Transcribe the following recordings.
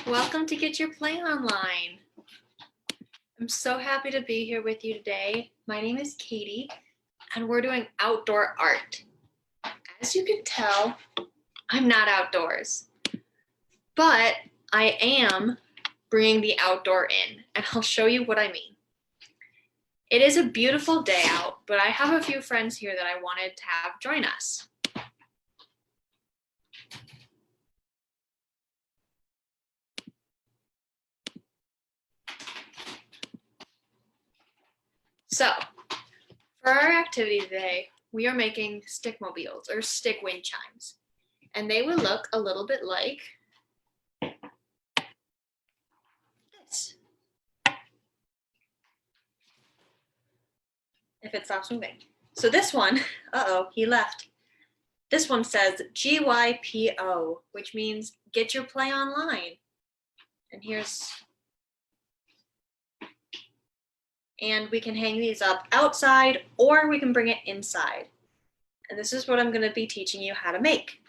Welcome to Get Your Play Online. I'm so happy to be here with you today. My name is Katie, and we're doing outdoor art. As you can tell, I'm not outdoors, but I am bringing the outdoor in, and I'll show you what I mean. It is a beautiful day out, but I have a few friends here that I wanted to have join us. So, for our activity today, we are making stickmobiles or stick wind chimes. And they will look a little bit like this. If it stops moving. So this one, he left. This one says GYPO, which means get your play online. And we can hang these up outside or we can bring it inside. And this is what I'm going to be teaching you how to make.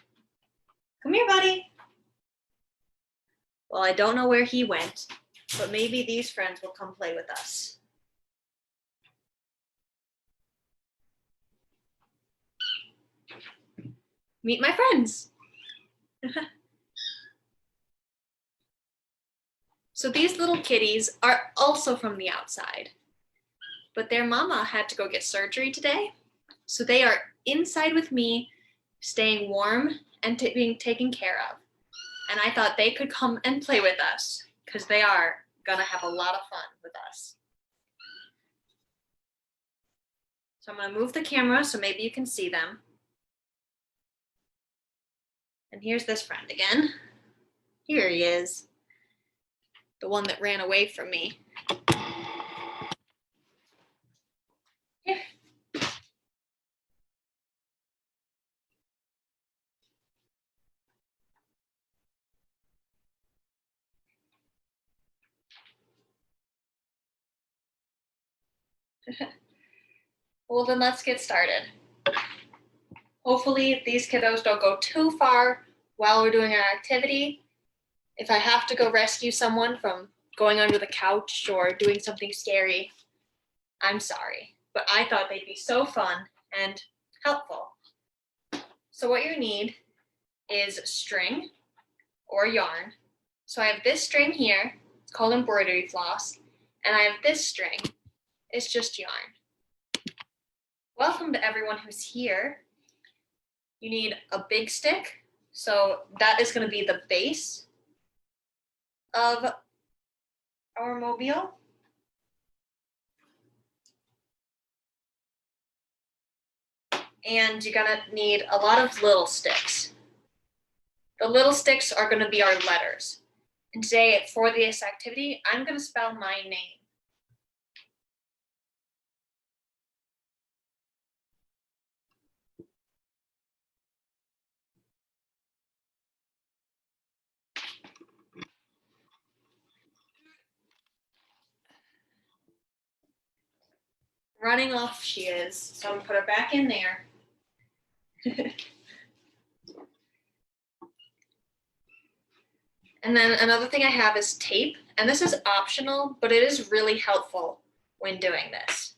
Come here, buddy. Well, I don't know where he went, but maybe these friends will come play with us. Meet my friends. So these little kitties are also from the outside, but their mama had to go get surgery today. So they are inside with me, staying warm and being taken care of. And I thought they could come and play with us because they are gonna have a lot of fun with us. So I'm gonna move the camera so maybe you can see them. And here's this friend again. Here he is, the one that ran away from me. Here. Well, then let's get started. Hopefully these kiddos don't go too far while we're doing our activity. If I have to go rescue someone from going under the couch or doing something scary, I'm sorry. But I thought they'd be so fun and helpful. So what you need is string or yarn. So I have this string here, it's called embroidery floss, and I have this string, it's just yarn. Welcome to everyone who's here. You need a big stick, so that is going to be the base of our mobile. And you're going to need a lot of little sticks. The little sticks are going to be our letters. And today, for this activity, I'm going to spell my name. Running off she is, so I'm going to put her back in there. And then another thing I have is tape, and this is optional, but it is really helpful when doing this.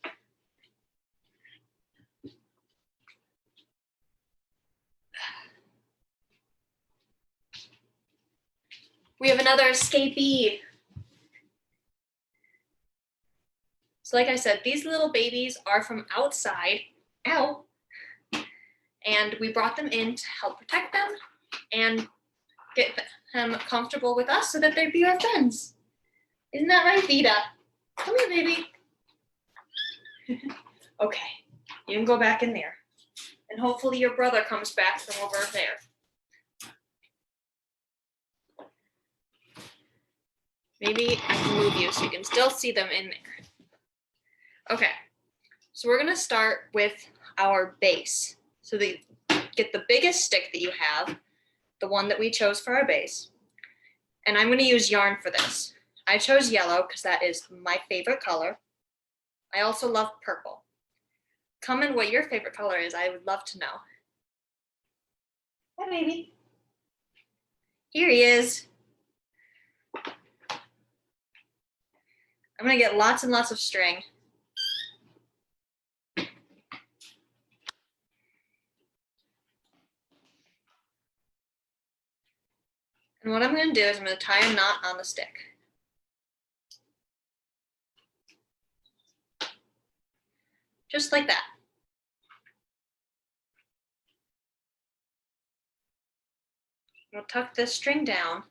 We have another escapee. So like I said, these little babies are from outside, ow, and we brought them in to help protect them and get them comfortable with us so that they'd be our friends. Isn't that right, Vita? Come here, baby. Okay, you can go back in there. And hopefully your brother comes back from over there. Maybe I can move you so you can still see them in there. Okay, so we're gonna start with our base. So get the biggest stick that you have, the one that we chose for our base. And I'm gonna use yarn for this. I chose yellow because that is my favorite color. I also love purple. Comment what your favorite color is, I would love to know. Hi, baby. Here he is. I'm gonna get lots and lots of string. And what I'm gonna do is I'm gonna tie a knot on the stick. Just like that. I'm gonna tuck this string down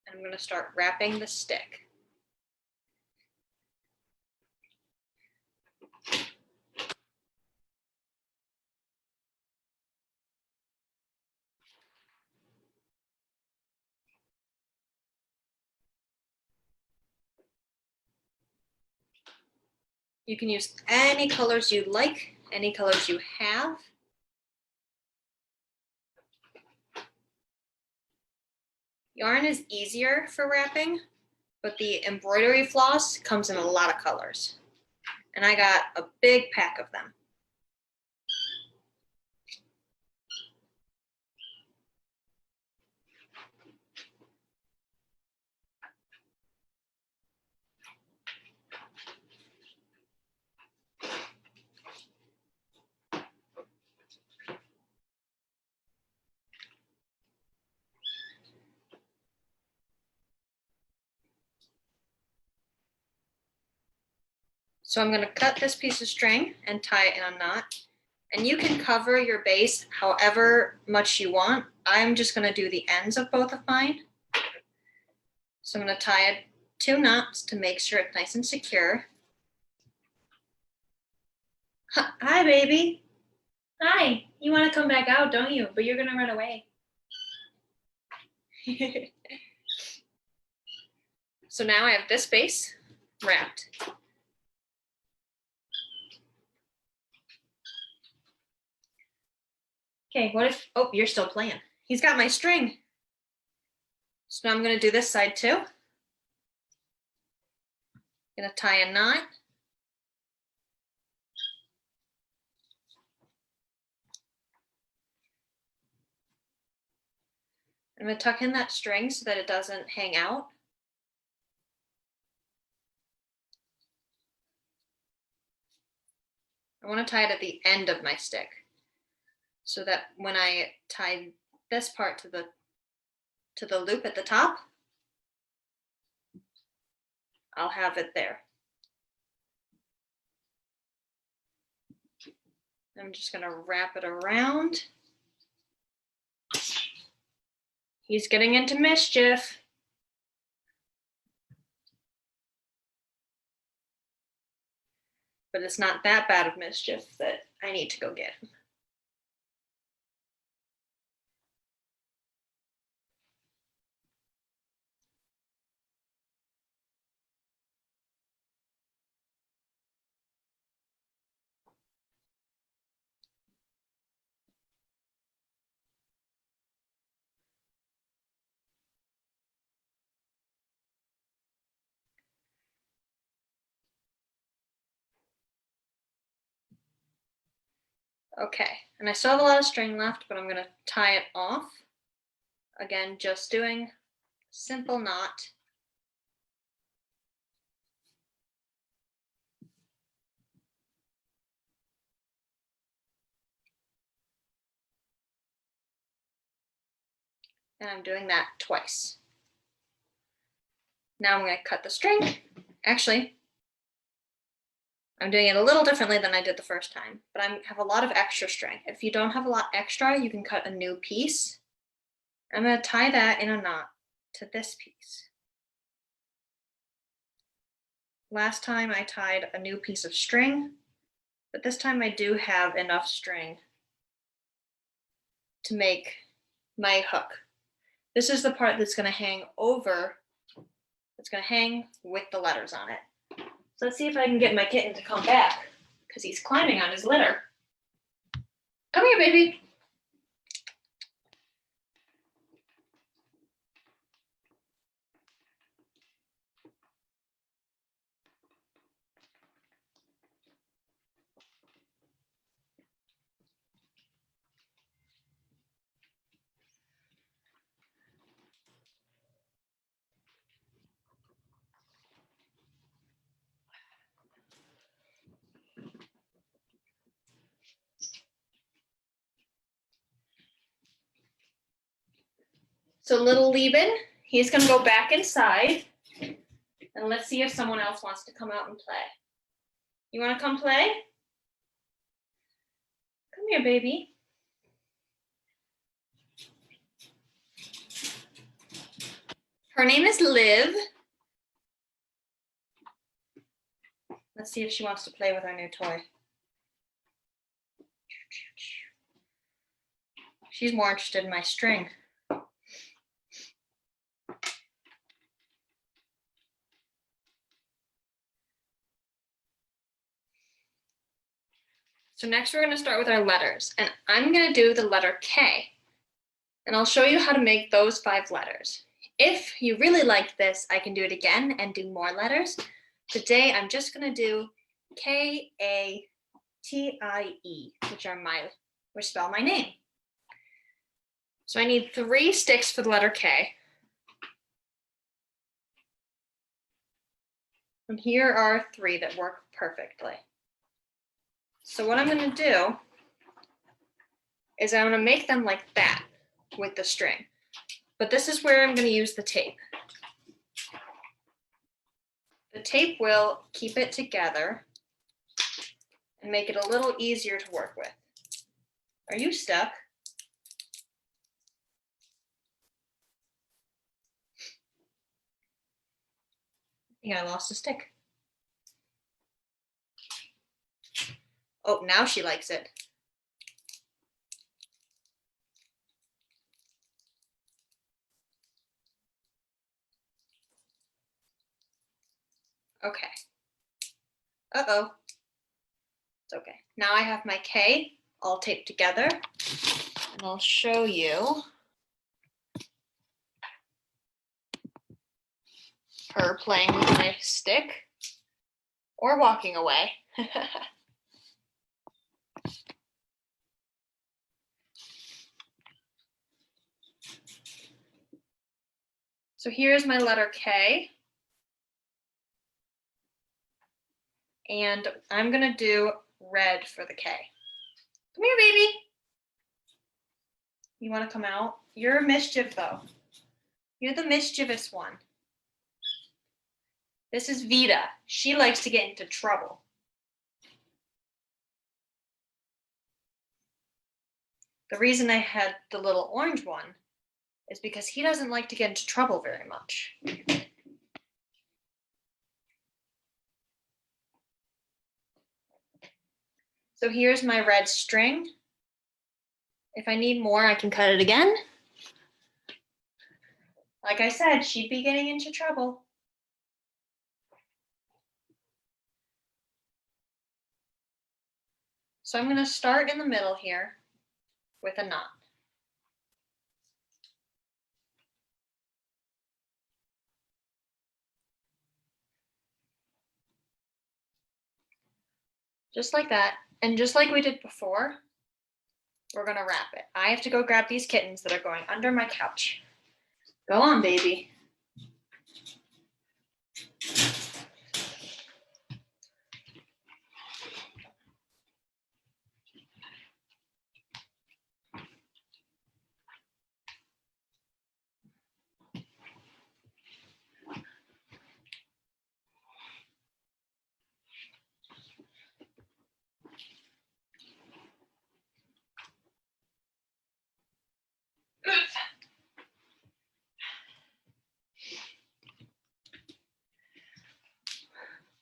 and I'm gonna start wrapping the stick. You can use any colors you like, any colors you have. Yarn is easier for wrapping, but the embroidery floss comes in a lot of colors. And I got a big pack of them. So I'm gonna cut this piece of string and tie it in a knot. And you can cover your base however much you want. I'm just gonna do the ends of both of mine. So I'm gonna tie it 2 knots to make sure it's nice and secure. Hi, baby. Hi, you wanna come back out, don't you? But you're gonna run away. So now I have this base wrapped. Okay, what if, oh, you're still playing. He's got my string. So now I'm gonna do this side too. Gonna tie a knot. I'm gonna tuck in that string so that it doesn't hang out. I wanna tie it at the end of my stick so that when I tie this part to the loop at the top, I'll have it there. I'm just gonna wrap it around. He's getting into mischief. But it's not that bad of mischief that I need to go get him. Okay, and I still have a lot of string left, but I'm gonna tie it off. Again, just doing a simple knot. And I'm doing that twice. Now I'm gonna cut the string. Actually, I'm doing it a little differently than I did the first time, but I have a lot of extra string. If you don't have a lot extra, you can cut a new piece. I'm gonna tie that in a knot to this piece. Last time I tied a new piece of string, but this time I do have enough string to make my hook. This is the part that's gonna hang over, it's gonna hang with the letters on it. So let's see if I can get my kitten to come back because he's climbing on his litter. Come here, baby. So little Lieben, he's gonna go back inside, and let's see if someone else wants to come out and play. You wanna come play? Come here, baby. Her name is Liv. Let's see if she wants to play with our new toy. She's more interested in my string. So next we're going to start with our letters, and I'm going to do the letter K, and I'll show you how to make those 5 letters. If you really like this, I can do it again and do more letters. Today I'm just going to do K-A-T-I-E, which spell my name. So I need 3 sticks for the letter K. And here are 3 that work perfectly. So what I'm going to do is I'm going to make them like that with the string. But this is where I'm going to use the tape. The tape will keep it together and make it a little easier to work with. Are you stuck? I think I lost a stick. Oh, now she likes it. Okay. Uh-oh. It's okay. Now I have my K all taped together, and I'll show you her playing with my stick or walking away. So here's my letter K. And I'm gonna do red for the K. Come here, baby. You wanna come out? You're a mischief though. You're the mischievous one. This is Vita. She likes to get into trouble. The reason I had the little orange one is because he doesn't like to get into trouble very much. So here's my red string. If I need more, I can cut it again. Like I said, she'd be getting into trouble. So I'm going to start in the middle here with a knot. Just like that. And just like we did before, we're going to wrap it. I have to go grab these kittens that are going under my couch. Go on, baby.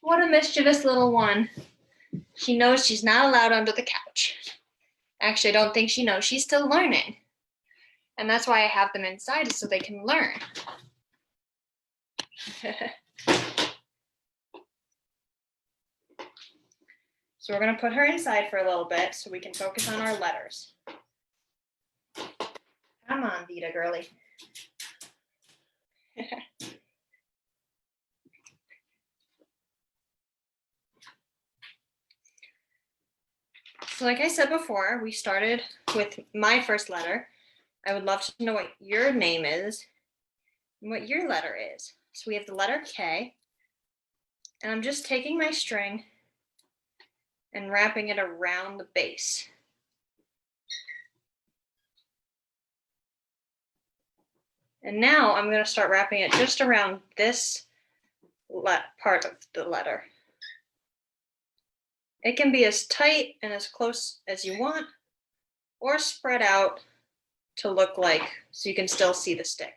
What a mischievous little one. She knows she's not allowed under the couch. Actually, I don't think she knows. She's still learning. And that's why I have them inside, so they can learn. So we're going to put her inside for a little bit so we can focus on our letters. Come on, Vita girly. So like I said before, we started with my first letter. I would love to know what your name is and what your letter is. So we have the letter K, and I'm just taking my string and wrapping it around the base. And now I'm going to start wrapping it just around this part of the letter. It can be as tight and as close as you want, or spread out to look like, so you can still see the stick.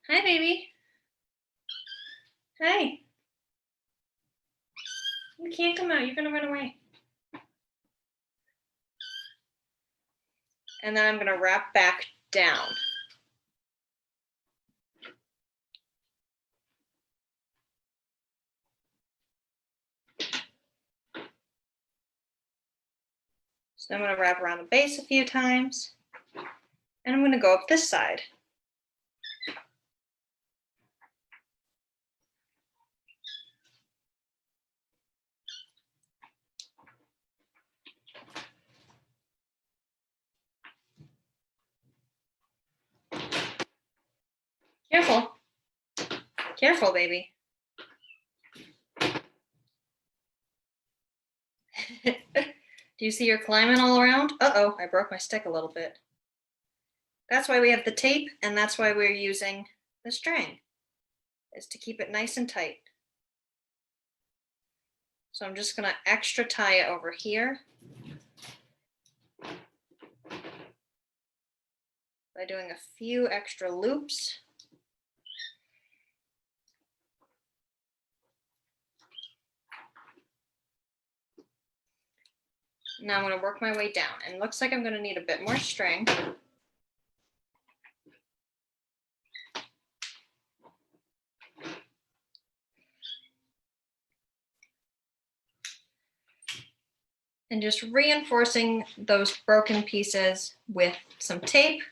Hi, baby. Hi. You can't come out, you're gonna run away. And then I'm gonna wrap back down. So I'm gonna wrap around the base a few times, and I'm gonna go up this side. Careful. Careful, baby. Do you see you're climbing all around? Uh-oh, I broke my stick a little bit. That's why we have the tape, and that's why we're using the string, is to keep it nice and tight. So I'm just gonna extra tie it over here by doing a few extra loops. Now I'm going to work my way down, and it looks like I'm going to need a bit more string. And just reinforcing those broken pieces with some tape.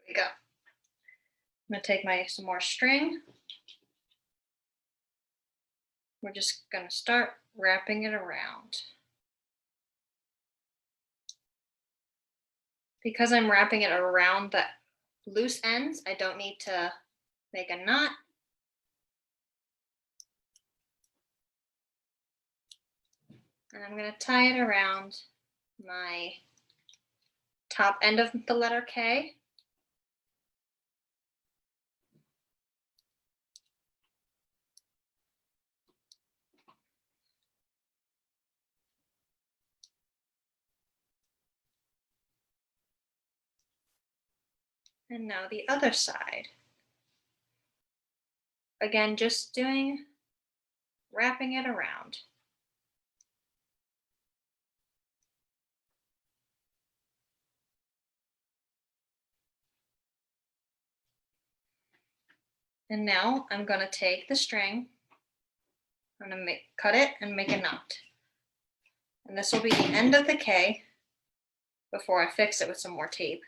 There we go. I'm going to take some more string. We're just going to start wrapping it around. Because I'm wrapping it around the loose ends, I don't need to make a knot. And I'm going to tie it around my top end of the letter K. And now the other side. Again, just wrapping it around. And now I'm going to take the string, I'm going to cut it and make a knot. And this will be the end of the K before I fix it with some more tape.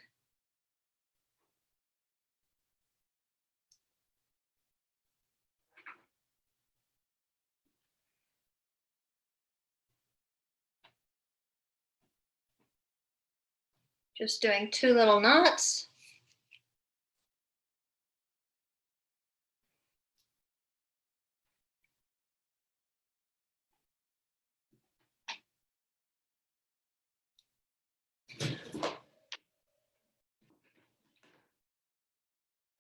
Just doing 2 little knots.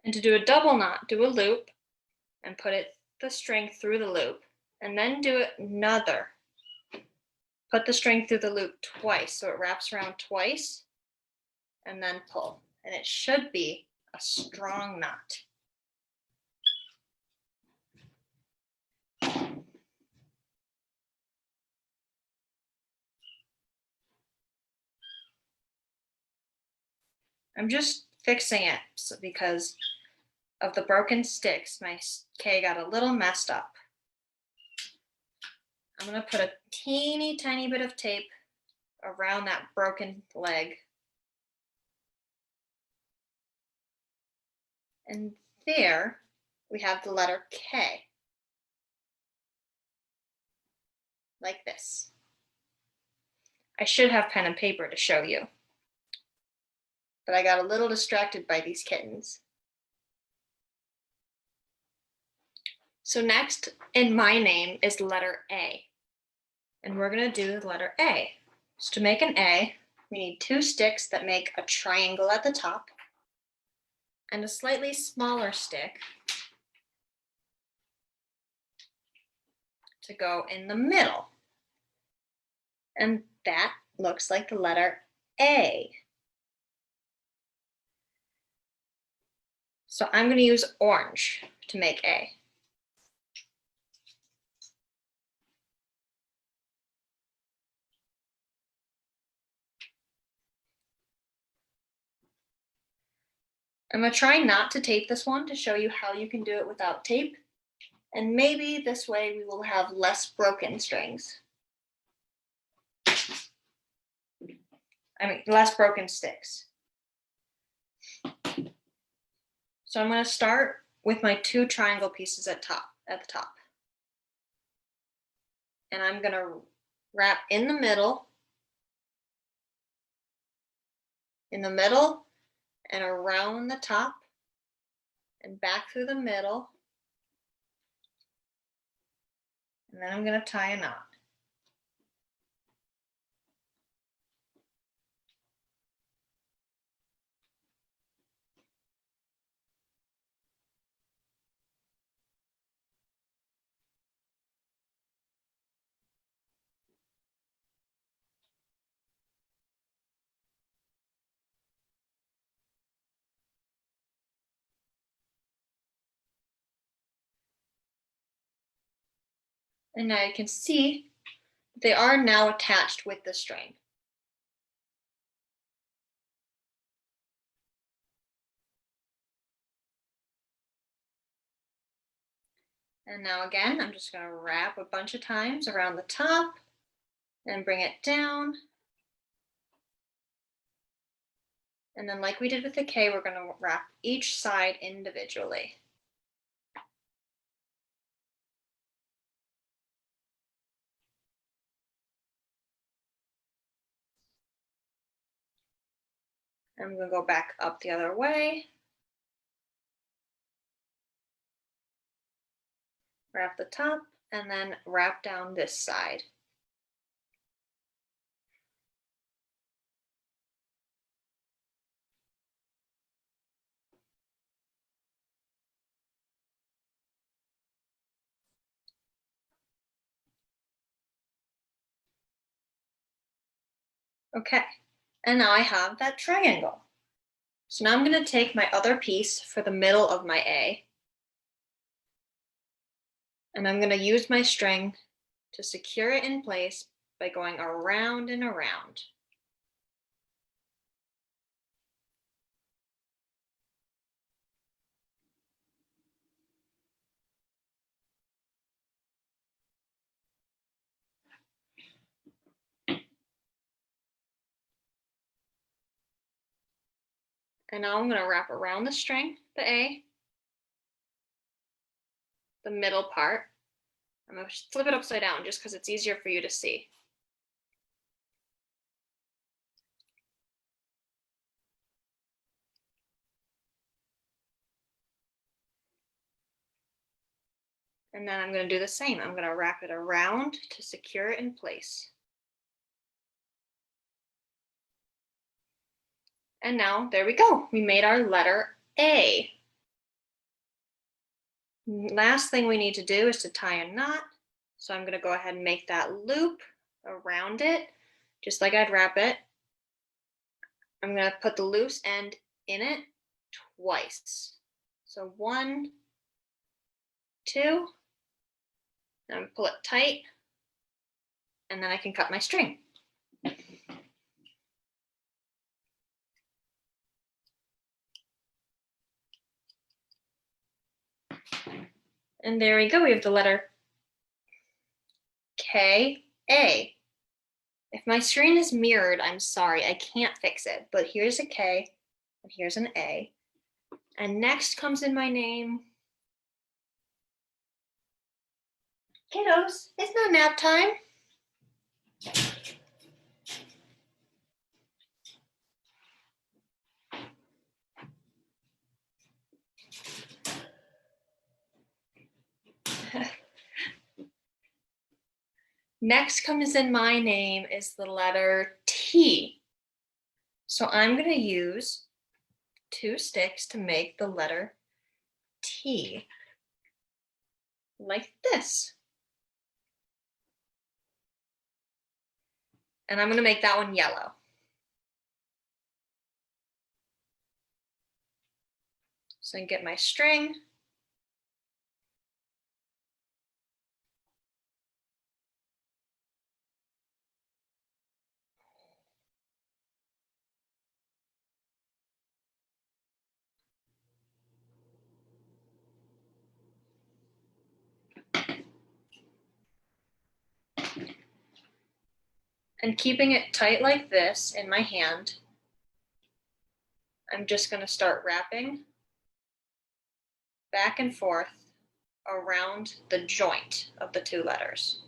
And to do a double knot, do a loop and put the string through the loop, and then do another. Put the string through the loop twice so it wraps around twice, and then pull. And it should be a strong knot. I'm just fixing it because of the broken sticks, my K got a little messed up. I'm going to put a teeny tiny bit of tape around that broken leg. And there we have the letter K. Like this. I should have pen and paper to show you, but I got a little distracted by these kittens. So next in my name is the letter A, and we're going to do the letter A. So to make an A, we need 2 sticks that make a triangle at the top and a slightly smaller stick to go in the middle. And that looks like the letter A. So I'm going to use orange to make A. I'm going to try not to tape this one to show you how you can do it without tape. And maybe this way we will have less broken strings. Less broken sticks. So I'm going to start with my 2 triangle pieces at the top. And I'm going to wrap in the middle, and around the top, and back through the middle. And then I'm going to tie a knot. And now you can see they are now attached with the string. And now again, I'm just going to wrap a bunch of times around the top and bring it down. And then like we did with the K, we're going to wrap each side individually. I'm going to go back up the other way. Wrap the top and then wrap down this side. Okay, and now I have that triangle. So now I'm going to take my other piece for the middle of my A, and I'm going to use my string to secure it in place by going around and around. And now I'm going to wrap around the string, the A, the middle part. I'm going to flip it upside down just because it's easier for you to see. And then I'm going to do the same. I'm going to wrap it around to secure it in place. And now there we go. We made our letter A. Last thing we need to do is to tie a knot. So I'm going to go ahead and make that loop around it, just like I'd wrap it. I'm going to put the loose end in it twice. So 1, 2, and pull it tight, and then I can cut my string. And there we go, we have the letter K-A. If my screen is mirrored, I'm sorry, I can't fix it, but here's a K and here's an A. And next comes in my name. Kiddos, it's not nap time. Next comes in my name is the letter T. So I'm going to use 2 sticks to make the letter T, like this. And I'm going to make that one yellow. So I get my string. And keeping it tight like this in my hand, I'm just going to start wrapping back and forth around the joint of the 2 letters.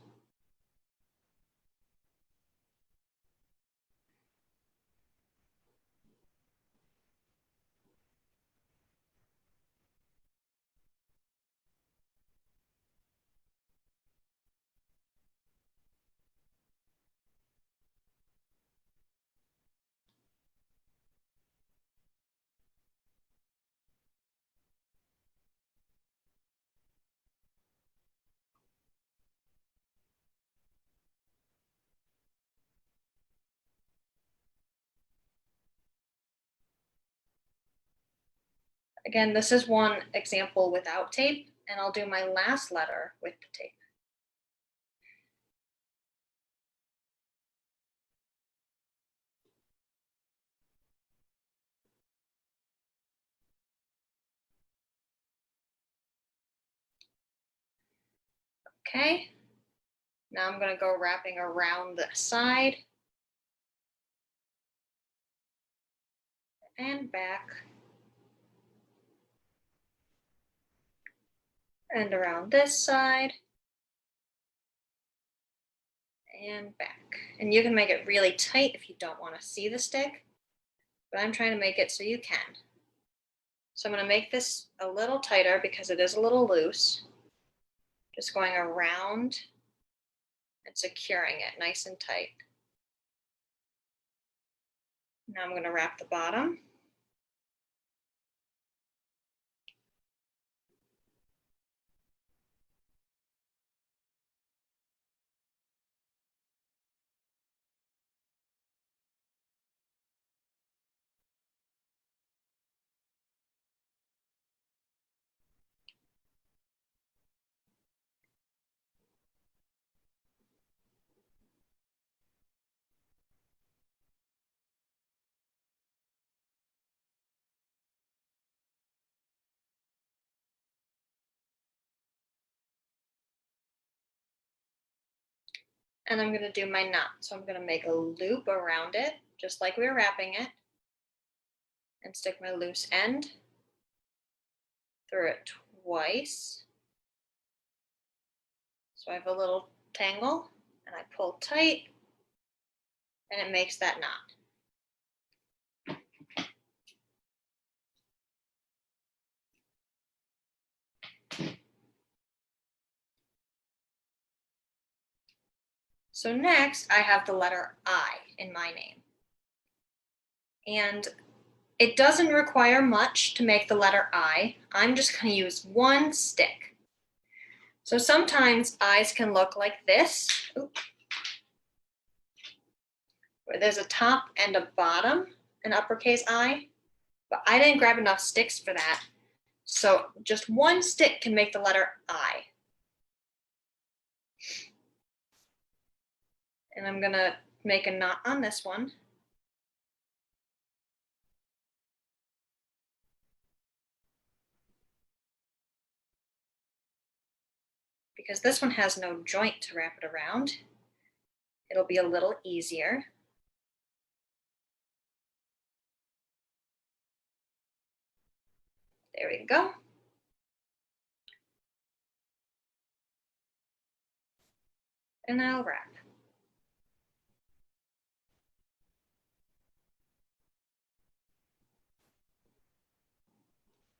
Again, this is one example without tape, and I'll do my last letter with the tape. Okay, now I'm going to go wrapping around the side and back and around this side and back. And you can make it really tight if you don't want to see the stick, but I'm trying to make it so you can. So I'm going to make this a little tighter because it is a little loose. Just going around and securing it nice and tight. Now I'm going to wrap the bottom. And I'm going to do my knot. So I'm going to make a loop around it, just like we were wrapping it, and stick my loose end through it twice. So I have a little tangle, and I pull tight, and it makes that knot. So next, I have the letter I in my name. And it doesn't require much to make the letter I. I'm just going to use 1 stick. So sometimes I's can look like this, where there's a top and a bottom, an uppercase I, but I didn't grab enough sticks for that. So just 1 stick can make the letter I. And I'm gonna make a knot on this one. because this one has no joint to wrap it around, it'll be a little easier. There we go. And I'll wrap.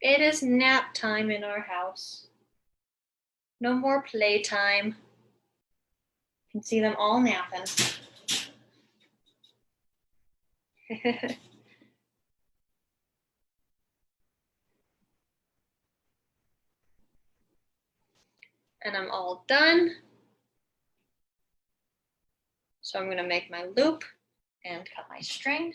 It is nap time in our house. No more playtime. You can see them all napping. And I'm all done. So I'm going to make my loop and cut my string.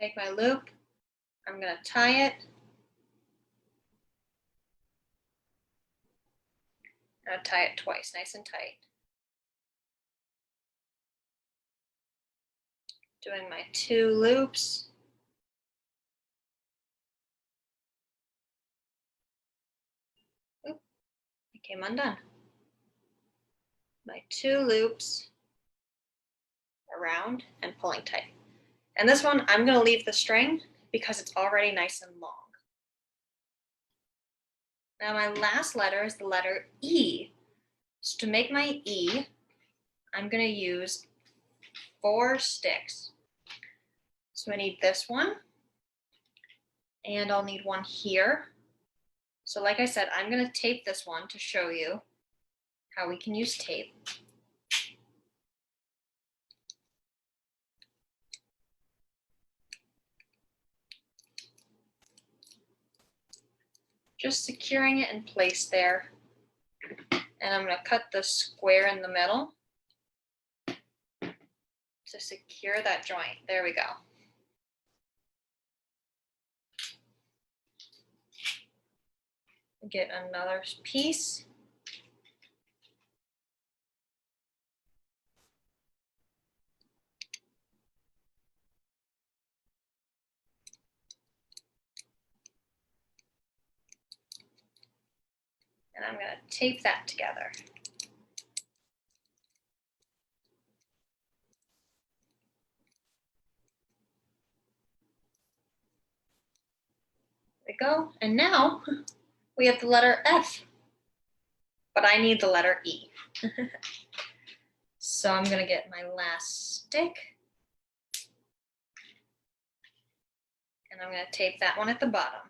Make my loop. I'm going to tie it. I'm going to tie it twice, nice and tight. Doing my 2 loops. Oop, it came undone. My 2 loops around and pulling tight. And this one, I'm going to leave the string because it's already nice and long. Now my last letter is the letter E. So to make my E, I'm going to use 4 sticks. So I need this one, and I'll need one here. So like I said, I'm going to tape this one to show you how we can use tape. Just securing it in place there. And I'm going to cut the square in the middle to secure that joint. There we go. Get another piece. And I'm going to tape that together. There we go. And now we have the letter F, but I need the letter E. So I'm going to get my last stick, and I'm going to tape that one at the bottom.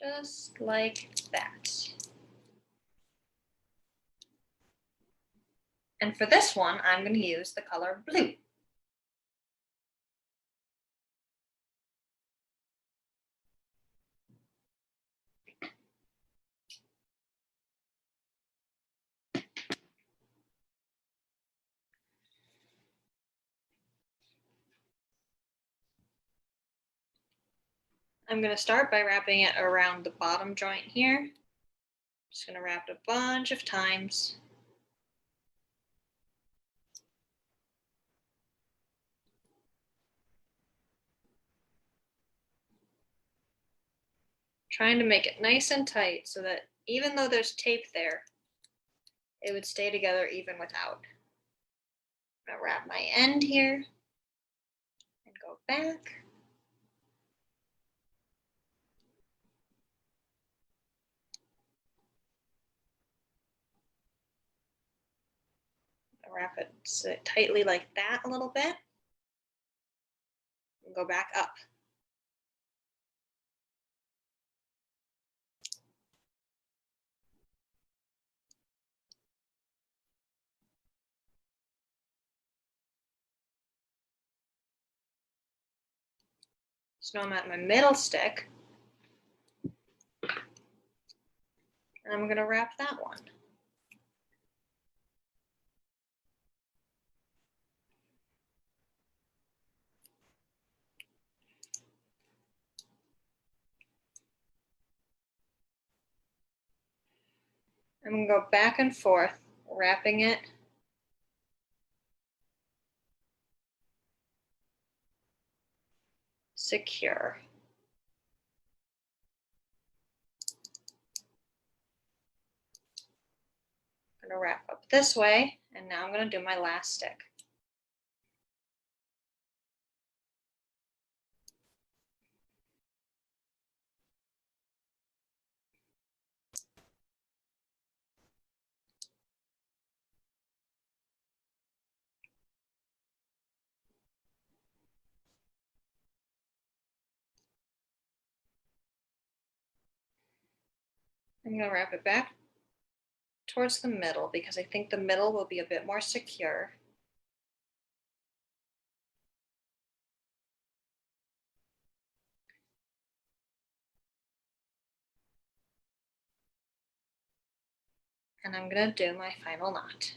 Just like that. And for this one, I'm going to use the color blue. I'm going to start by wrapping it around the bottom joint here. I'm just going to wrap it a bunch of times. Trying to make it nice and tight so that even though there's tape there, it would stay together even without. I'm going to wrap my end here and go back. Wrap it tightly like that a little bit and go back up. So now I'm at my middle stick. And I'm going to wrap that one. I'm going to go back and forth, wrapping it secure. I'm going to wrap up this way, and now I'm going to do my last stick. I'm going to wrap it back towards the middle because I think the middle will be a bit more secure. And I'm going to do my final knot.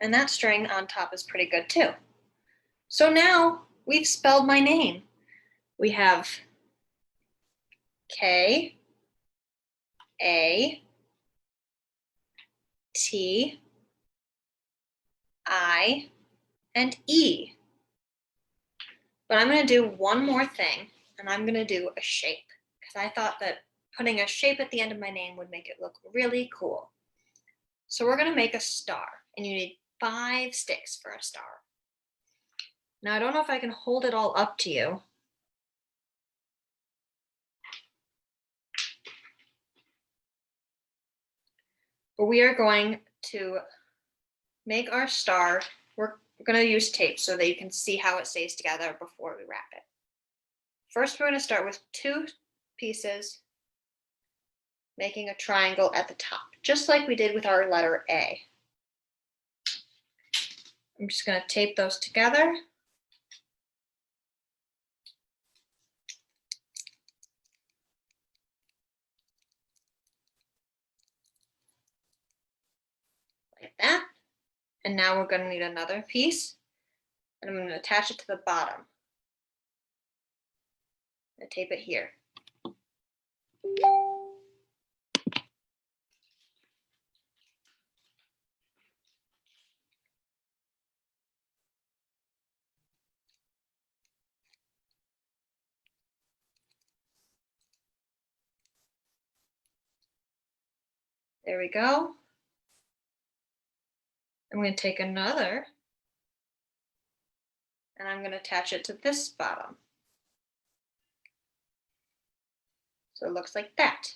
And that string on top is pretty good too. So now we've spelled my name. We have K, A, T, I, and E. But I'm going to do one more thing, and I'm going to do a shape because I thought that putting a shape at the end of my name would make it look really cool. So we're going to make a star, and you need 5 sticks for a star. Now, I don't know if I can hold it all up to you. But we are going to make our star. We're going to use tape so that you can see how it stays together before we wrap it. First, we're going to start with 2 pieces, making a triangle at the top, just like we did with our letter A. I'm just going to tape those together. Like that. And now we're going to need another piece, and I'm going to attach it to the bottom. And tape it here. There we go. I'm going to take another, and I'm going to attach it to this bottom. So it looks like that.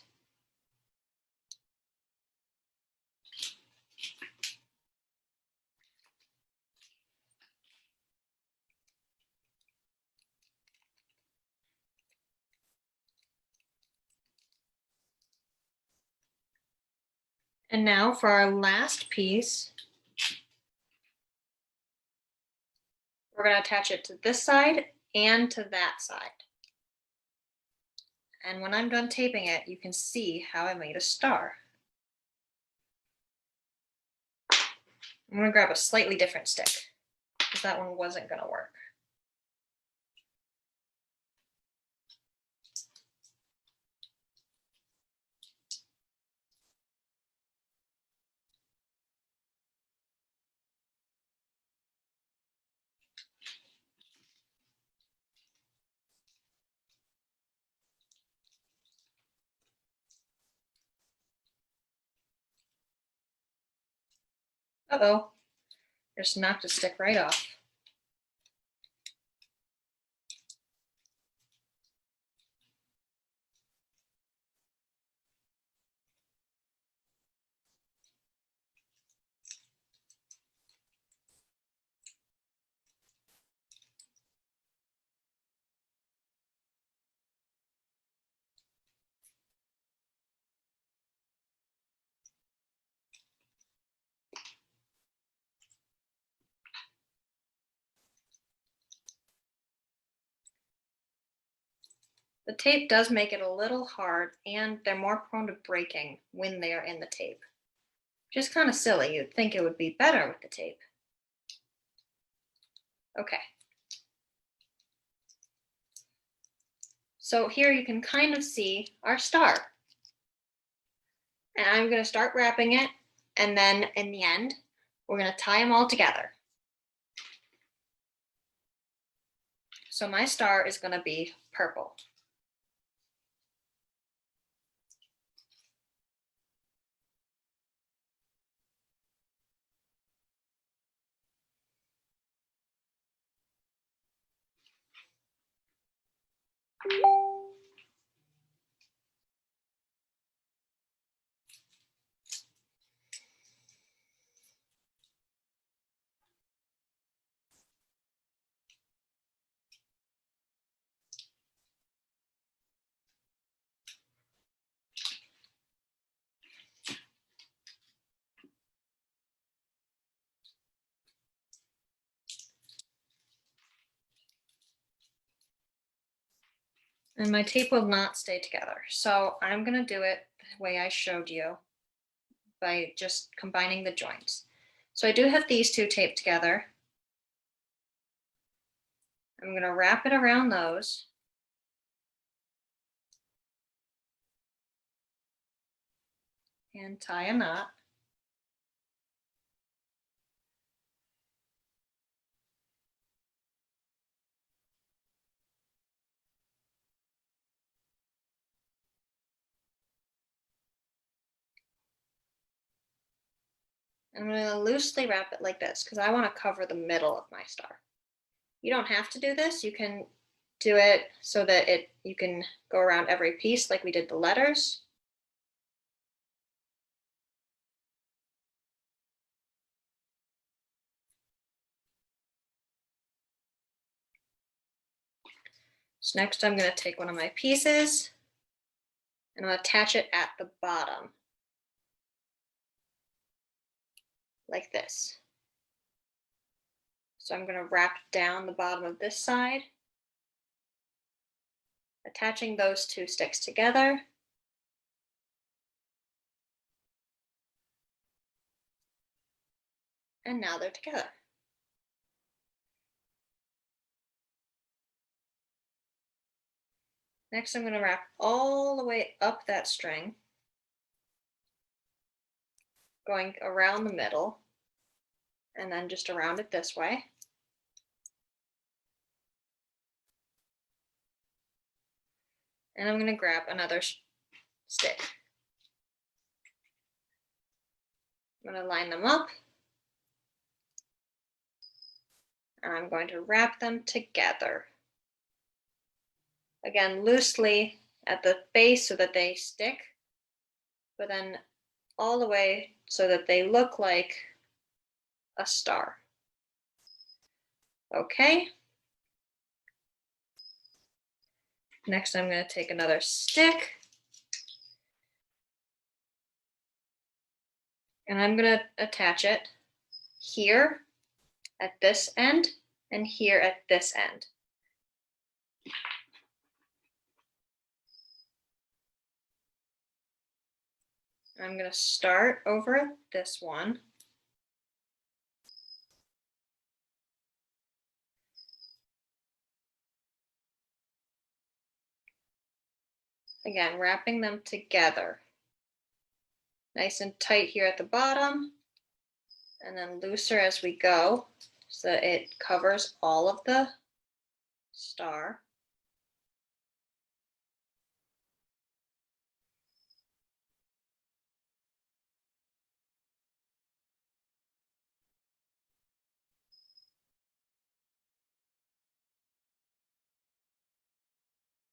And now for our last piece, we're going to attach it to this side and to that side. And when I'm done taping it, you can see how I made a star. I'm going to grab a slightly different stick because that one wasn't going to work. Uh-oh, just knocked a stick right off. The tape does make it a little hard, and they're more prone to breaking when they are in the tape. Which is kind of silly. You'd think it would be better with the tape. Okay. So here you can kind of see our star. And I'm going to start wrapping it, and then in the end, we're going to tie them all together. So my star is going to be purple. And my tape will not stay together. So I'm going to do it the way I showed you by just combining the joints. So I do have these two taped together. I'm going to wrap it around those. And tie a knot. I'm going to loosely wrap it like this because I want to cover the middle of my star. You don't have to do this. You can do it so that you can go around every piece like we did the letters. So next I'm going to take one of my pieces and I'm going to attach it at the bottom like this. So I'm going to wrap down the bottom of this side, attaching those two sticks together. And now they're together. Next, I'm going to wrap all the way up that string, going around the middle, and then just around it this way. And I'm going to grab another stick. I'm going to line them up. And I'm going to wrap them together. Again, loosely at the base so that they stick, but then all the way so that they look like a star. Okay. Next, I'm going to take another stick. And I'm going to attach it here at this end and here at this end. I'm going to start over this one. Again, wrapping them together. Nice and tight here at the bottom, and then looser as we go so that it covers all of the star.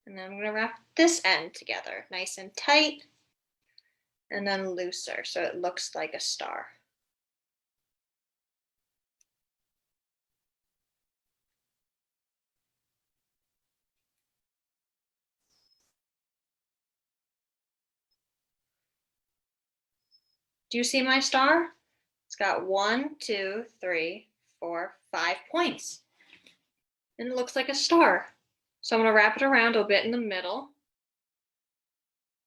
And then I'm going to wrap this end together, nice and tight, and then looser so it looks like a star. Do you see my star? It's got 1, 2, 3, 4, 5 points. And it looks like a star. So I'm going to wrap it around a bit in the middle,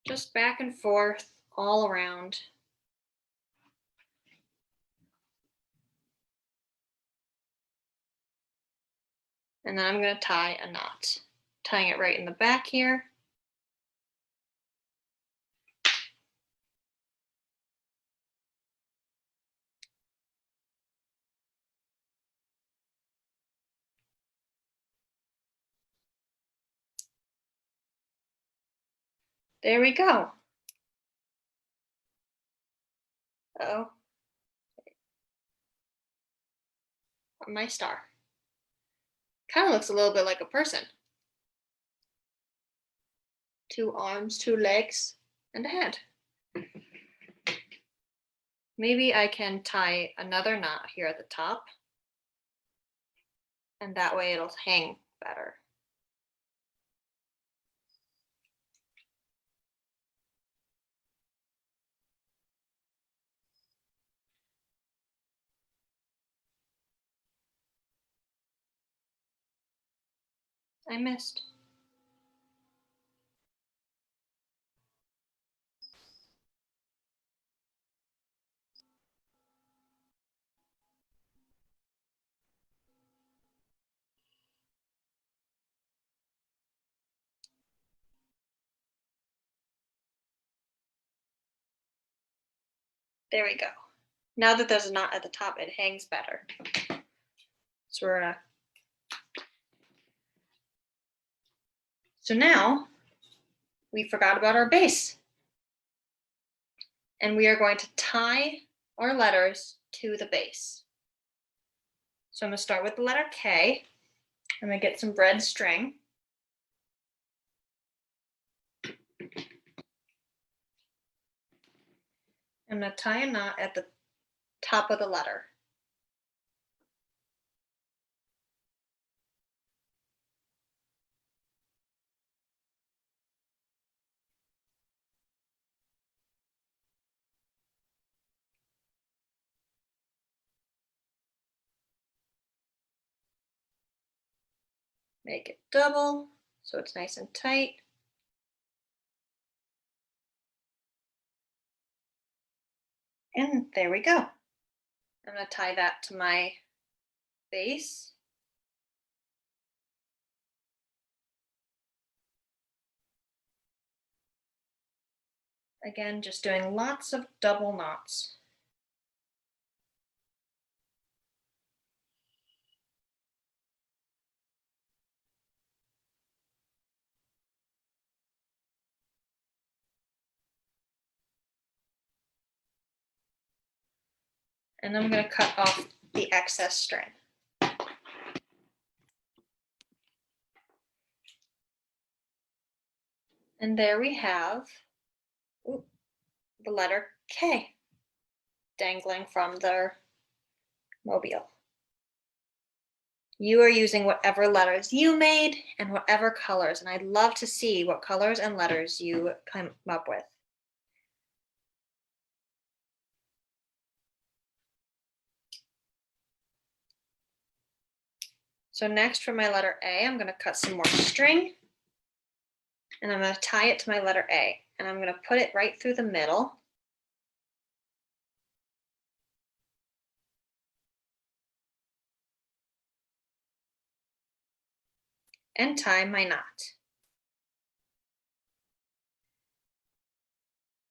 just back and forth all around. And then I'm going to tie a knot, tying it right in the back here. There we go. Uh-oh. My star. Kind of looks a little bit like a person. 2 arms, 2 legs, and a head. Maybe I can tie another knot here at the top, and that way it'll hang better. I missed. There we go. Now that there's a knot at the top, it hangs better. So we're gonna. So now we forgot about our base. And we are going to tie our letters to the base. So I'm going to start with the letter K. I'm going to get some red string. I'm going to tie a knot at the top of the letter. Make it double so it's nice and tight. And there we go. I'm going to tie that to my base. Again, just doing lots of double knots. And I'm going to cut off the excess string. And there we have the letter K dangling from their mobile. You are using whatever letters you made and whatever colors, and I'd love to see what colors and letters you come up with. So next for my letter A, I'm going to cut some more string, and I'm going to tie it to my letter A, and I'm going to put it right through the middle. And tie my knot.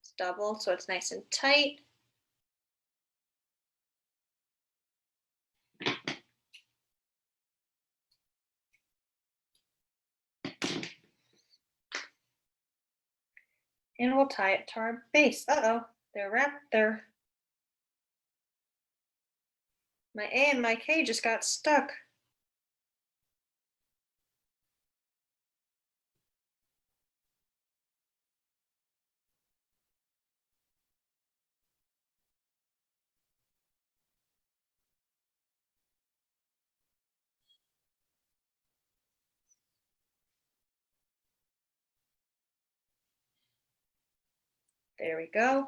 It's double so it's nice and tight. And we'll tie it to our base. Uh-oh, they're wrapped there. My A and my K just got stuck. There we go.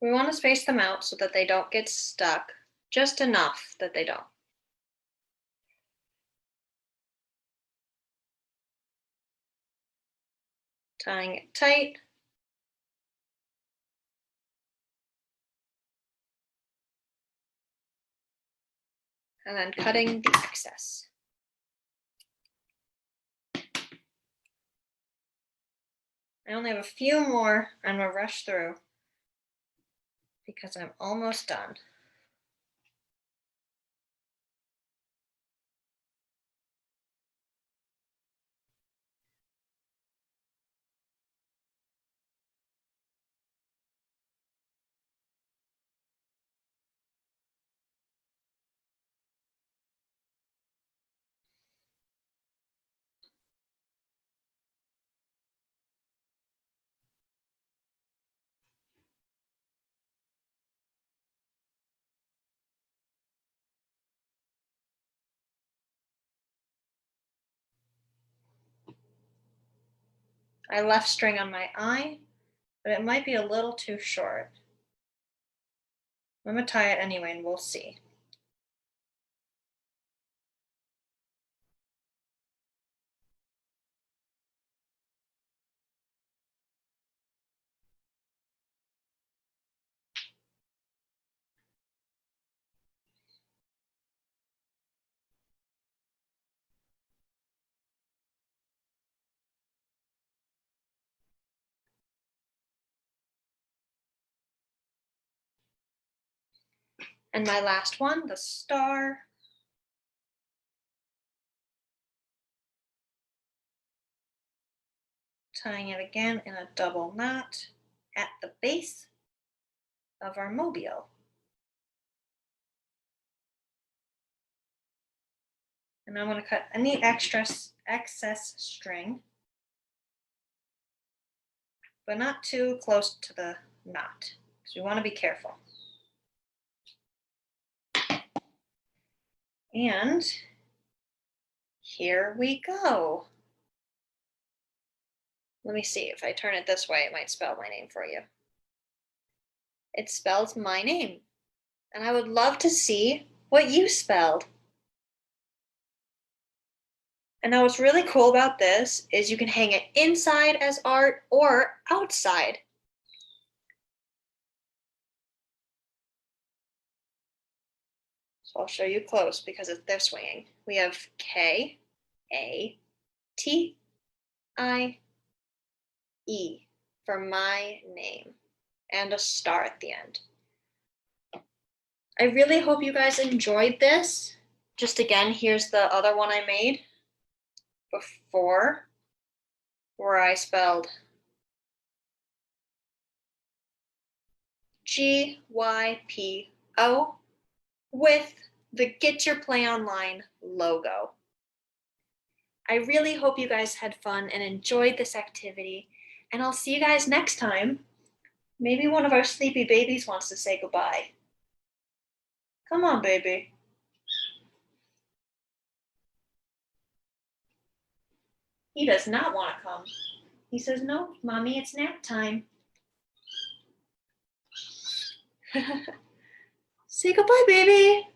We want to space them out so that they don't get stuck, just enough that they don't. tying it tight. And then cutting the excess. I only have a few more I'm gonna rush through because I'm almost done. I left string on my eye, but it might be a little too short. I'm gonna tie it anyway and we'll see. And my last one, the star. Tying it again in a double knot at the base of our mobile. And I'm going to cut any excess string, but not too close to the knot, because we want to be careful. And here we go. Let me see, if I turn it this way, it might spell my name for you. It spells my name. And I would love to see what you spelled. And now what's really cool about this is you can hang it inside as art or outside. So I'll show you close because they're swinging. We have K-A-T-I-E for my name and a star at the end. I really hope you guys enjoyed this. Just again, here's the other one I made before, where I spelled G-Y-P-O with the Get Your Play Online logo. I really hope you guys had fun and enjoyed this activity, and I'll see you guys next time. Maybe one of our sleepy babies wants to say goodbye. Come on, baby. He does not want to come. He says, no, Mommy, it's nap time. Say goodbye, baby.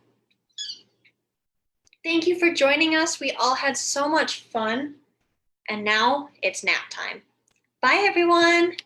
Thank you for joining us. We all had so much fun. And now it's nap time. Bye, everyone.